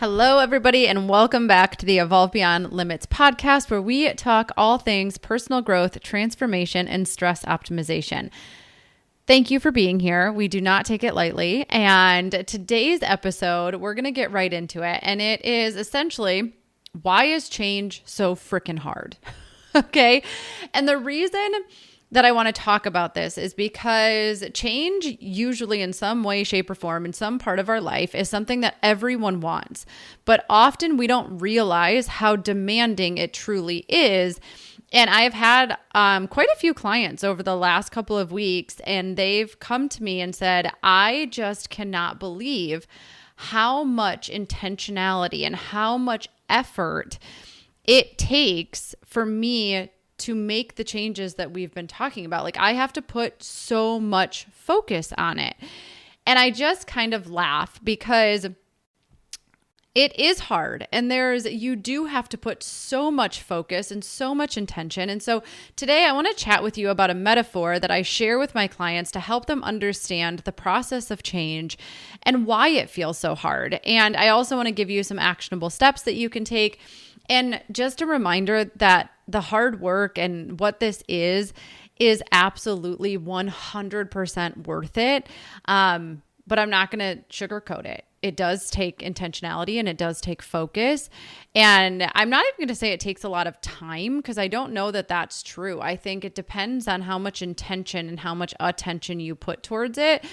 Hello, everybody, and welcome back to the Evolve Beyond Limits podcast, where we talk all things personal growth, transformation, and stress optimization. Thank you for being here. We do not take it lightly. And today's episode, we're going to get right into it. And it is essentially, why is change so freaking hard? Okay. And the reason that I want to talk about this is because change, usually in some way, shape, or form, in some part of our life, is something that everyone wants. But often we don't realize how demanding it truly is. And I've had quite a few clients over the last couple of weeks, and they've come to me and said, I just cannot believe how much intentionality and how much effort it takes for me to make the changes that we've been talking about. Like, I have to put so much focus on it. And I just kind of laugh because it is hard, and you do have to put so much focus and so much intention. And so today I want to chat with you about a metaphor that I share with my clients to help them understand the process of change and why it feels so hard. And I also want to give you some actionable steps that you can take. And just a reminder that the hard work and what this is absolutely 100% worth it. But I'm not going to sugarcoat it. It does take intentionality and it does take focus. And I'm not even going to say it takes a lot of time, because I don't know that that's true. I think it depends on how much intention and how much attention you put towards it.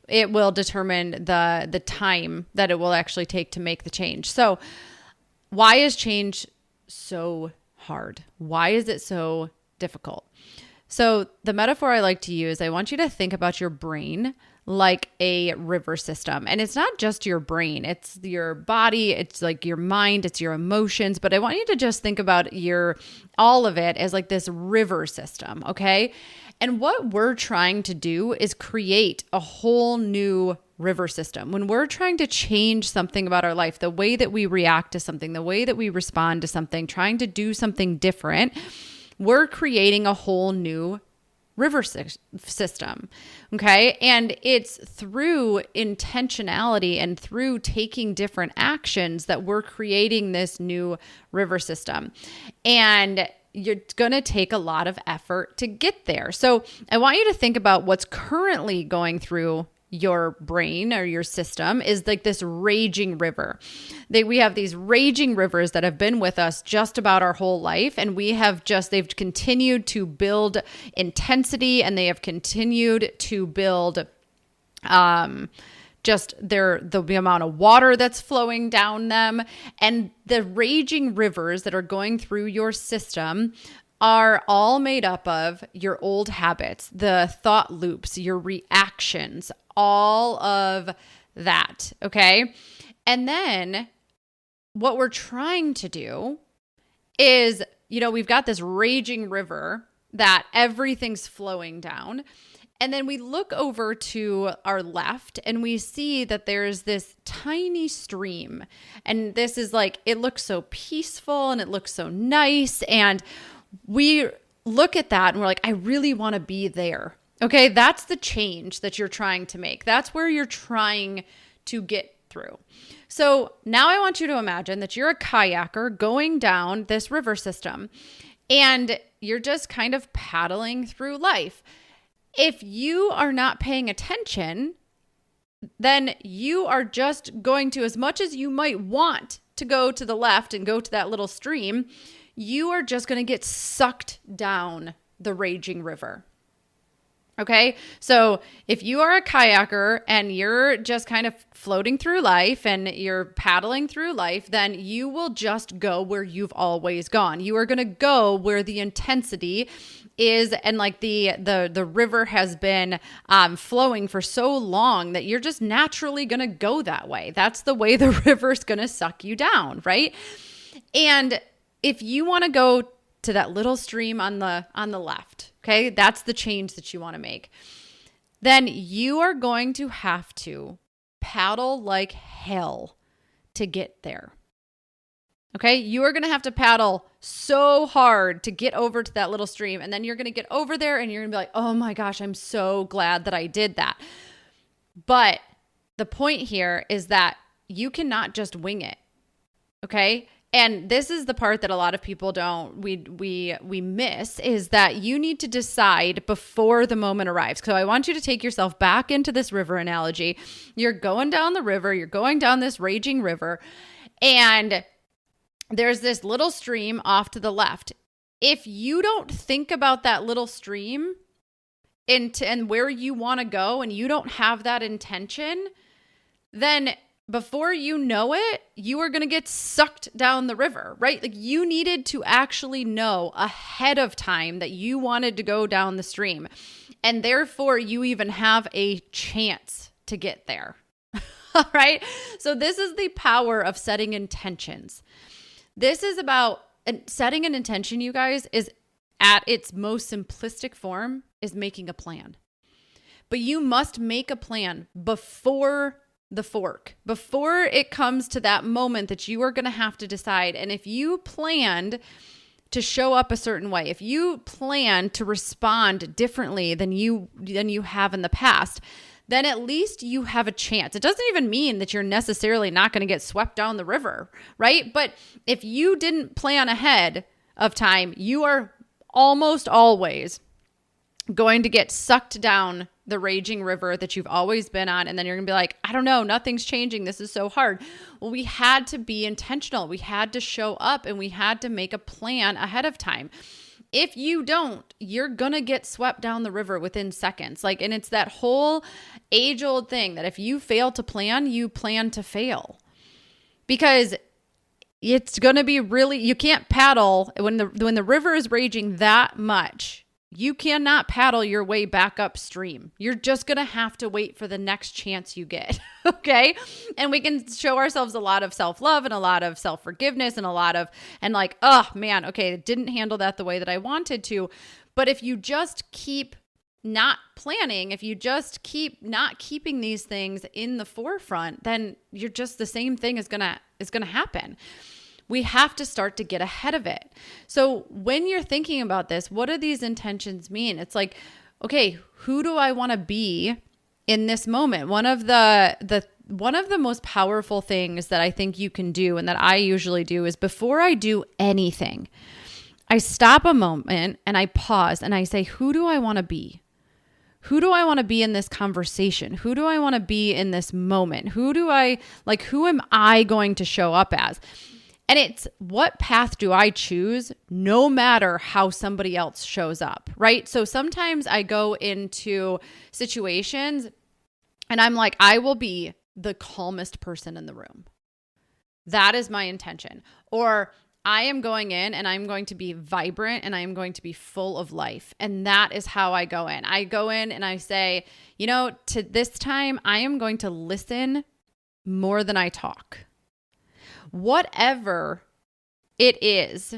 It will determine the time that it will actually take to make the change. So why is change so hard? Why is it so difficult? So the metaphor I like to use, I want you to think about your brain like a river system. And it's not just your brain, it's your body, it's like your mind, it's your emotions. But I want you to just think about all of it as like this river system, okay? And what we're trying to do is create a whole new river system. When we're trying to change something about our life, the way that we react to something, the way that we respond to something, trying to do something different, we're creating a whole new river system. Okay. And it's through intentionality and through taking different actions that we're creating this new river system. And you're going to take a lot of effort to get there. So I want you to think about what's currently going through your brain or your system is like this raging river. We have these raging rivers that have been with us just about our whole life. And they've continued to build intensity, and they have continued to build just the amount of water that's flowing down them. And the raging rivers that are going through your system are all made up of your old habits, the thought loops, your reactions, all of that, okay? And then what we're trying to do is, we've got this raging river that everything's flowing down. And then we look over to our left and we see that there's this tiny stream. And this is like, it looks so peaceful and it looks so nice. And we look at that and we're like, I really want to be there. Okay, that's the change that you're trying to make. That's where you're trying to get through. So now I want you to imagine that you're a kayaker going down this river system and you're just kind of paddling through life. If you are not paying attention, then you are just going to, as much as you might want to go to the left and go to that little stream, you are just going to get sucked down the raging river. Okay, so if you are a kayaker and you're just kind of floating through life and you're paddling through life, then you will just go where you've always gone. You are going to go where the intensity is, and like the river has been flowing for so long that you're just naturally going to go that way. That's the way the river's going to suck you down, right? And if you want to go to that little stream on the left, okay, that's the change that you want to make, then you are going to have to paddle like hell to get there. Okay, you are going to have to paddle so hard to get over to that little stream. And then you're going to get over there and you're going to be like, oh my gosh, I'm so glad that I did that. But the point here is that you cannot just wing it. Okay. And this is the part that a lot of people we miss, is that you need to decide before the moment arrives. So I want you to take yourself back into this river analogy. You're going down the river, you're going down this raging river, and there's this little stream off to the left. If you don't think about that little stream and where you want to go, and you don't have that intention, then before you know it, you are going to get sucked down the river, right? Like, you needed to actually know ahead of time that you wanted to go down the stream, and therefore you even have a chance to get there. All right. So this is the power of setting intentions. This is about setting an intention, you guys, is at its most simplistic form is making a plan. But you must make a plan before the fork, before it comes to that moment that you are going to have to decide. And if you planned to show up a certain way, if you plan to respond differently than you have in the past, then at least you have a chance. It doesn't even mean that you're necessarily not going to get swept down the river, right? But if you didn't plan ahead of time, you are almost always going to get sucked down the raging river that you've always been on. And then you're going to be like, I don't know, nothing's changing. This is so hard. Well, we had to be intentional. We had to show up, and we had to make a plan ahead of time. If you don't, you're going to get swept down the river within seconds. And it's that whole age-old thing that if you fail to plan, you plan to fail. Because it's going to be you can't paddle when the river is raging that much. You cannot paddle your way back upstream. You're just going to have to wait for the next chance you get. Okay. And we can show ourselves a lot of self-love and a lot of self-forgiveness and oh man, okay, it didn't handle that the way that I wanted to. But if you just keep not planning, if you just keep not keeping these things in the forefront, then you're just, the same thing is going to happen. We have to start to get ahead of it. So when you're thinking about this, what do these intentions mean? It's like, okay, who do I want to be in this moment? One of the most powerful things that I think you can do, and that I usually do, is before I do anything, I stop a moment and I pause and I say, who do I want to be? Who do I want to be in this conversation? Who do I want to be in this moment? Who am I going to show up as? And it's, what path do I choose no matter how somebody else shows up, right? So sometimes I go into situations and I'm like, I will be the calmest person in the room. That is my intention. Or I am going in and I'm going to be vibrant and I am going to be full of life. And that is how I go in. I go in and I say, to this time, I am going to listen more than I talk. Whatever it is,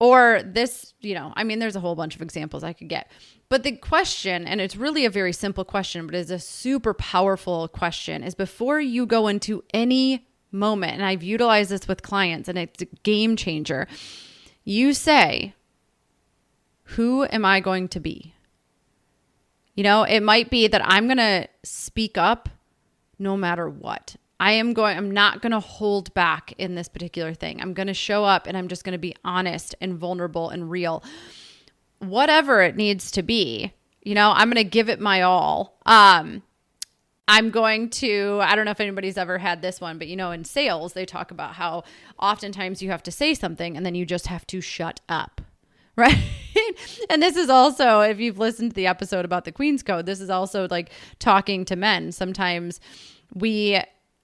or this, there's a whole bunch of examples I could get. But the question, and it's really a very simple question, but it's a super powerful question, is before you go into any moment, and I've utilized this with clients and it's a game changer, you say, who am I going to be? It might be that I'm going to speak up no matter what. I'm not going to hold back in this particular thing. I'm going to show up and I'm just going to be honest and vulnerable and real. Whatever it needs to be, I'm going to give it my all. I'm going to, I don't know if anybody's ever had this one, but in sales, they talk about how oftentimes you have to say something and then you just have to shut up. Right. And this is also, if you've listened to the episode about the Queen's Code, this is also like talking to men. Sometimes we,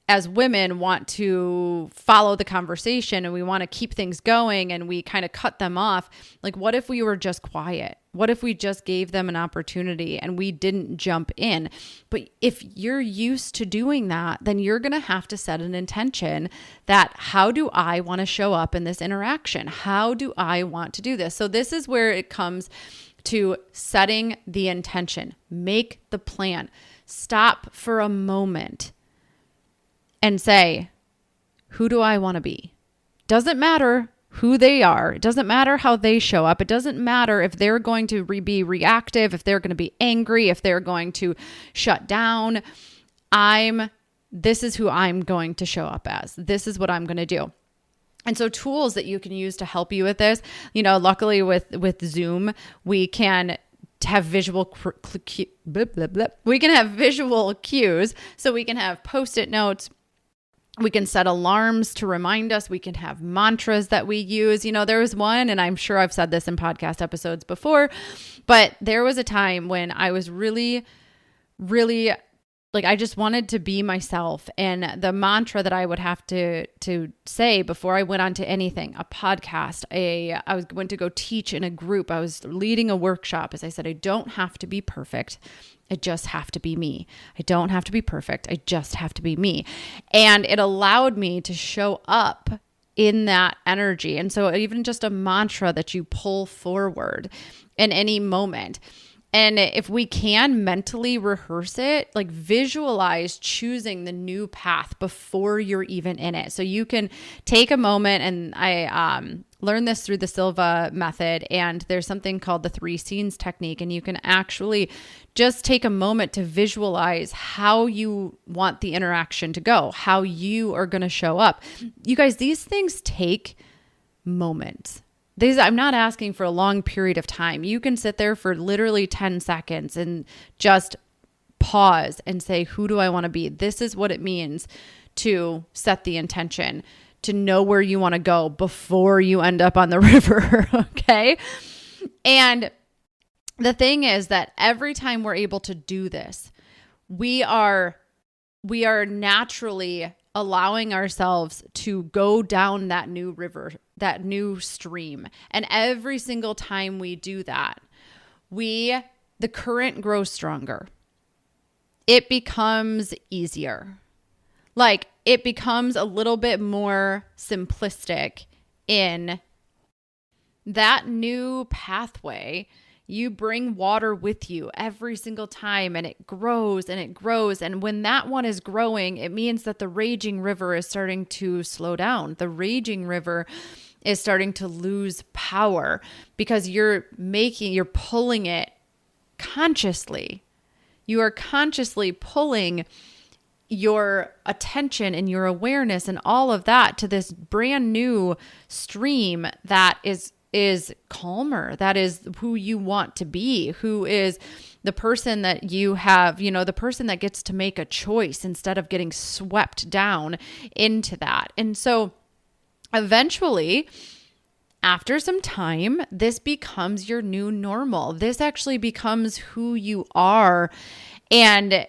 as women, want to follow the conversation and we want to keep things going and we kind of cut them off. Like, what if we were just quiet? What if we just gave them an opportunity and we didn't jump in? But if you're used to doing that, then you're going to have to set an intention that, how do I want to show up in this interaction? How do I want to do this? So this is where it comes to setting the intention. Make the plan. Stop for a moment and say, who do I want to be? Doesn't matter who they are. It doesn't matter how they show up. It doesn't matter if they're going to be reactive, if they're going to be angry, if they're going to shut down. This is who I'm going to show up as. This is what I'm going to do. And so tools that you can use to help you with this, luckily with Zoom, we can have visual we can have visual cues. So we can have Post-it notes. We can set alarms to remind us. We can have mantras that we use. There was one, and I'm sure I've said this in podcast episodes before, but there was a time when I was really, really I just wanted to be myself. And the mantra that I would have to say before I went on to anything, a podcast, I went to go teach in a group. I was leading a workshop. As I said, I don't have to be perfect. I just have to be me. I don't have to be perfect. I just have to be me. And it allowed me to show up in that energy. And so even just a mantra that you pull forward in any moment. And if we can mentally rehearse it, visualize choosing the new path before you're even in it. So you can take a moment, and I learned this through the Silva method, and there's something called the 3 scenes technique. And you can actually just take a moment to visualize how you want the interaction to go, how you are going to show up. You guys, these things take moments. I'm not asking for a long period of time. You can sit there for literally 10 seconds and just pause and say, who do I want to be? This is what it means to set the intention, to know where you want to go before you end up on the river. Okay. And the thing is that every time we're able to do this, we are naturally allowing ourselves to go down that new river, that new stream. And every single time we do that, the current grows stronger. It becomes easier. It becomes a little bit more simplistic in that new pathway. You bring water with you every single time, and it grows and it grows. And when that one is growing, it means that the raging river is starting to slow down. The raging river is starting to lose power because you're pulling it consciously. You are consciously pulling your attention and your awareness and all of that to this brand new stream that is calmer. That is who you want to be, who is the person that you have, the person that gets to make a choice instead of getting swept down into that. And so eventually, after some time, this becomes your new normal. This actually becomes who you are. And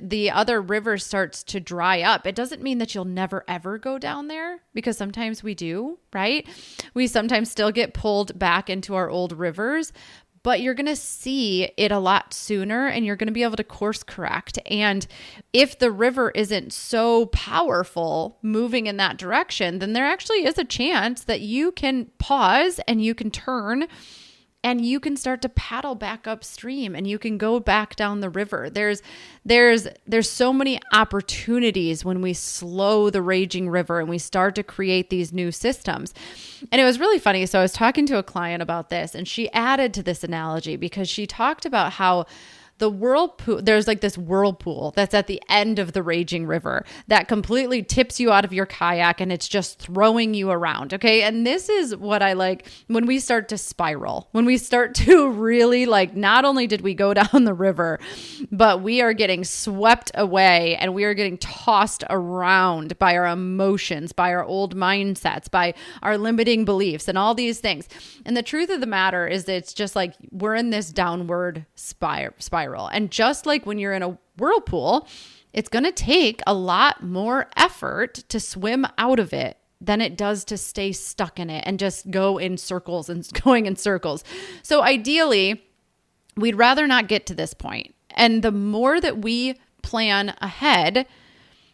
the other river starts to dry up. It doesn't mean that you'll never, ever go down there, because sometimes we do, right? We sometimes still get pulled back into our old rivers, but you're going to see it a lot sooner, and you're going to be able to course correct. And if the river isn't so powerful moving in that direction, then there actually is a chance that you can pause and you can turn and you can start to paddle back upstream, and you can go back down the river. There's so many opportunities when we slow the raging river and we start to create these new systems. And it was really funny. So I was talking to a client about this, and she added to this analogy because she talked about how the whirlpool, there's this whirlpool that's at the end of the raging river that completely tips you out of your kayak, and it's just throwing you around. Okay. And this is what I like when we start to spiral, when we start to really not only did we go down the river, but we are getting swept away and we are getting tossed around by our emotions, by our old mindsets, by our limiting beliefs and all these things. And the truth of the matter is that it's just we're in this downward spiral. And just like when you're in a whirlpool, it's going to take a lot more effort to swim out of it than it does to stay stuck in it and just go in circles and going in circles. So ideally, we'd rather not get to this point. And the more that we plan ahead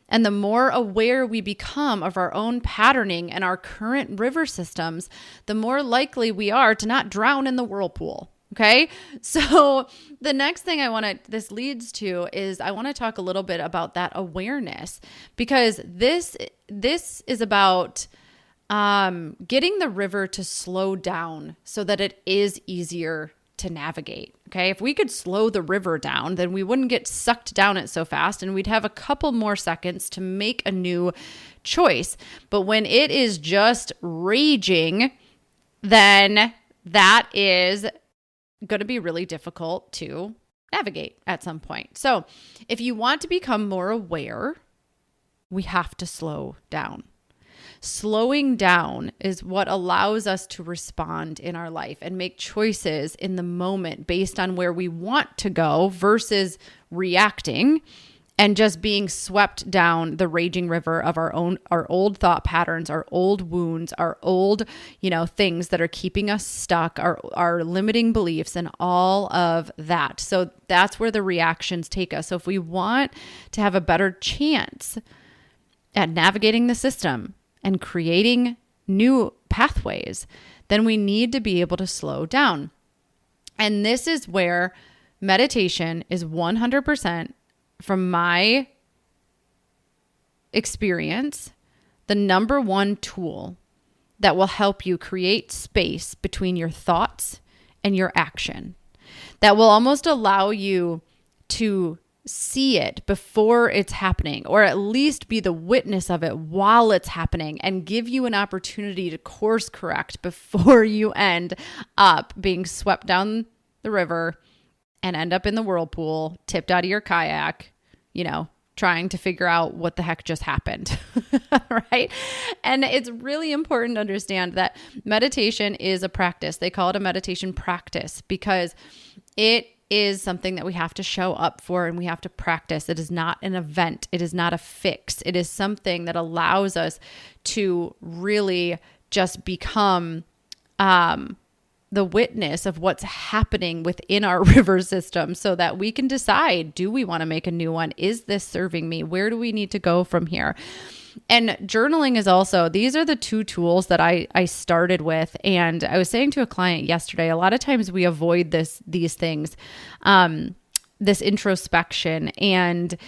and the more aware we become of our own patterning and our current river systems, the more likely we are to not drown in the whirlpool. Okay. So the next thing this leads to is I want to talk a little bit about that awareness, because this is about getting the river to slow down so that it is easier to to navigate. Okay. If we could slow the river down, then we wouldn't get sucked down it so fast, and we'd have a couple more seconds to make a new choice. But when it is just raging, then that is going to be really difficult to navigate at some point. So if you want to become more aware, we have to slow down. Slowing down is what allows us to respond in our life and make choices in the moment based on where we want to go versus reacting and just being swept down the raging river of our old thought patterns, our old wounds, our old, things that are keeping us stuck, our limiting beliefs and all of that. So that's where the reactions take us. So if we want to have a better chance at navigating the system and creating new pathways, then we need to be able to slow down. And this is where meditation is 100%, from my experience, the number one tool that will help you create space between your thoughts and your action. That will almost allow you to see it before it's happening, or at least be the witness of it while it's happening, and give you an opportunity to course correct before you end up being swept down the river and end up in the whirlpool, tipped out of your kayak, trying to figure out what the heck just happened, right? And it's really important to understand that meditation is a practice. They call it a meditation practice because it is something that we have to show up for and we have to practice. It is not an event. It is not a fix. It is something that allows us to really just become the witness of what's happening within our river system so that we can decide, do we want to make a new one? Is this serving me? Where do we need to go from here? And journaling is also, these are the two tools that I started with. And I was saying to a client yesterday, a lot of times we avoid these things, this introspection. And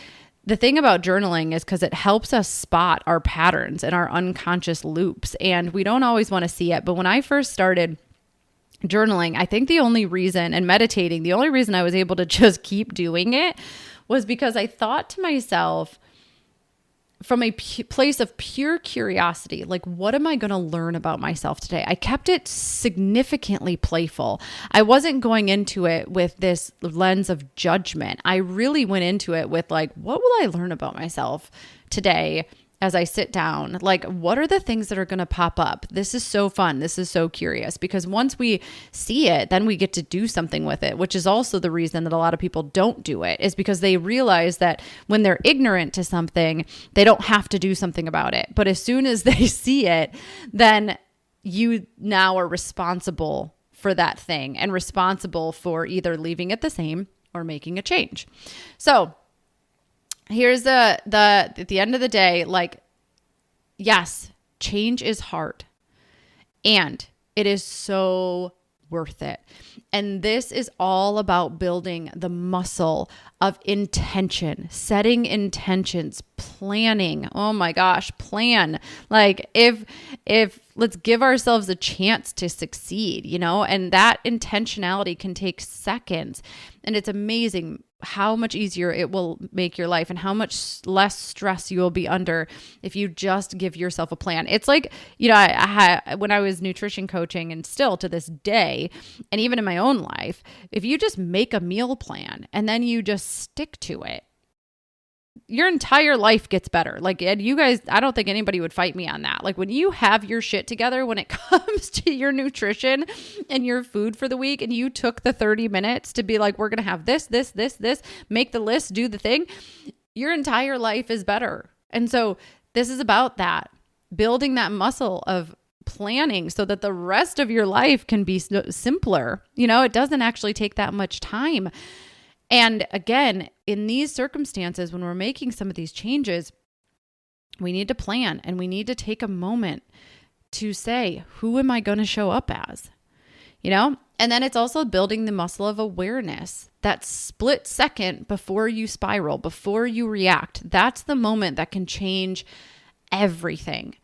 the thing about journaling is because it helps us spot our patterns and our unconscious loops. And we don't always want to see it. But when I first started journaling, I think the only reason, and meditating, the only reason I was able to just keep doing it was because I thought to myself, from a place of pure curiosity, like, what am I going to learn about myself today? I kept it significantly playful. I wasn't going into it with this lens of judgment. I really went into it with like, what will I learn about myself today as I sit down? Like, what are the things that are going to pop up? This is so fun. This is so curious, because once we see it, then we get to do something with it, which is also the reason that a lot of people don't do it, is because they realize that when they're ignorant to something, they don't have to do something about it. But as soon as they see it, then you now are responsible for that thing and responsible for either leaving it the same or making a change. So here's at the end of the day, like, yes, change is hard and it is so worth it. And this is all about building the muscle of intention, setting intentions, planning. Oh my gosh, plan. Like if let's give ourselves a chance to succeed, and that intentionality can take seconds. And it's amazing how much easier it will make your life and how much less stress you will be under if you just give yourself a plan. It's like, when I was nutrition coaching, and still to this day, and even in my own life, if you just make a meal plan and then you just stick to it, your entire life gets better. Like, and you guys, I don't think anybody would fight me on that. Like, when you have your shit together when it comes to your nutrition and your food for the week, and you took the 30 minutes to be like, we're going to have this, make the list, do the thing, your entire life is better. And so this is about that, building that muscle of planning so that the rest of your life can be simpler. It doesn't actually take that much time. And again, in these circumstances, when we're making some of these changes, we need to plan and we need to take a moment to say, who am I going to show up as? And then it's also building the muscle of awareness, that split second before you spiral, before you react. That's the moment that can change everything,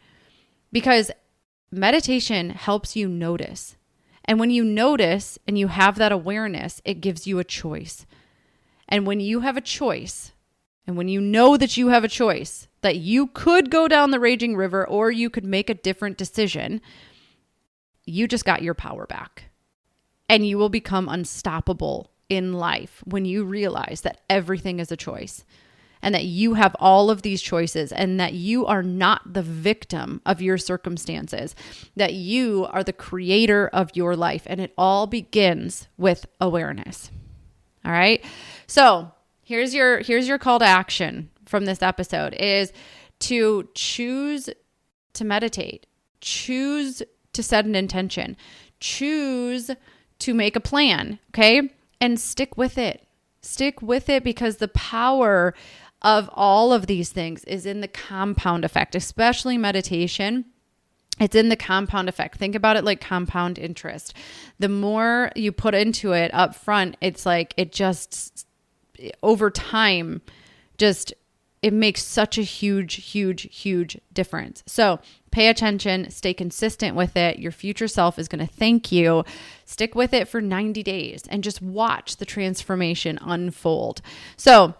because meditation helps you notice. And when you notice and you have that awareness, it gives you a choice. And when you have a choice, and when you know that you have a choice, that you could go down the raging river or you could make a different decision, you just got your power back. And you will become unstoppable in life when you realize that everything is a choice and that you have all of these choices and that you are not the victim of your circumstances, that you are the creator of your life. And it all begins with awareness. All right. So here's your call to action from this episode is to choose to meditate, choose to set an intention, choose to make a plan. Okay. And stick with it. Stick with it because the power of all of these things is in the compound effect, especially meditation. It's in the compound effect. Think about it like compound interest. The more you put into it up front, it's like it just over time, it makes such a huge difference. So pay attention, stay consistent with it. Your future self is going to thank you. Stick with it for 90 days and just watch the transformation unfold. So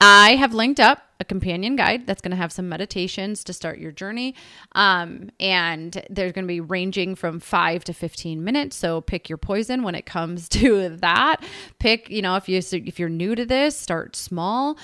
I have linked up a companion guide that's going to have some meditations to start your journey. And they're going to be ranging from 5 to 15 minutes. So pick your poison when it comes to that. Pick, if you're new to this, start small.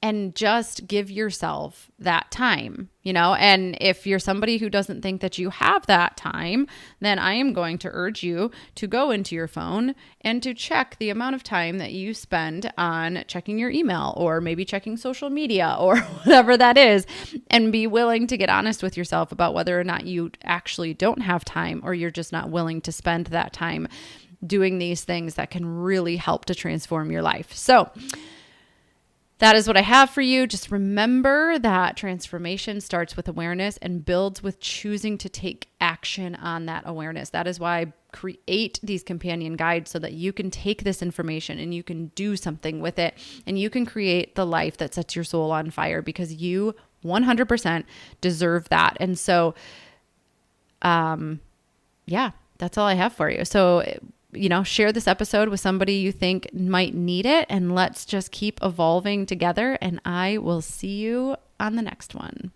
And just give yourself that time, and if you're somebody who doesn't think that you have that time, then I am going to urge you to go into your phone and to check the amount of time that you spend on checking your email or maybe checking social media or whatever that is, and be willing to get honest with yourself about whether or not you actually don't have time or you're just not willing to spend that time doing these things that can really help to transform your life. So that is what I have for you. Just remember that transformation starts with awareness and builds with choosing to take action on that awareness. That is why I create these companion guides so that you can take this information and you can do something with it and you can create the life that sets your soul on fire because you 100% deserve that. And so, that's all I have for you. So share this episode with somebody you think might need it, and let's just keep evolving together. And I will see you on the next one.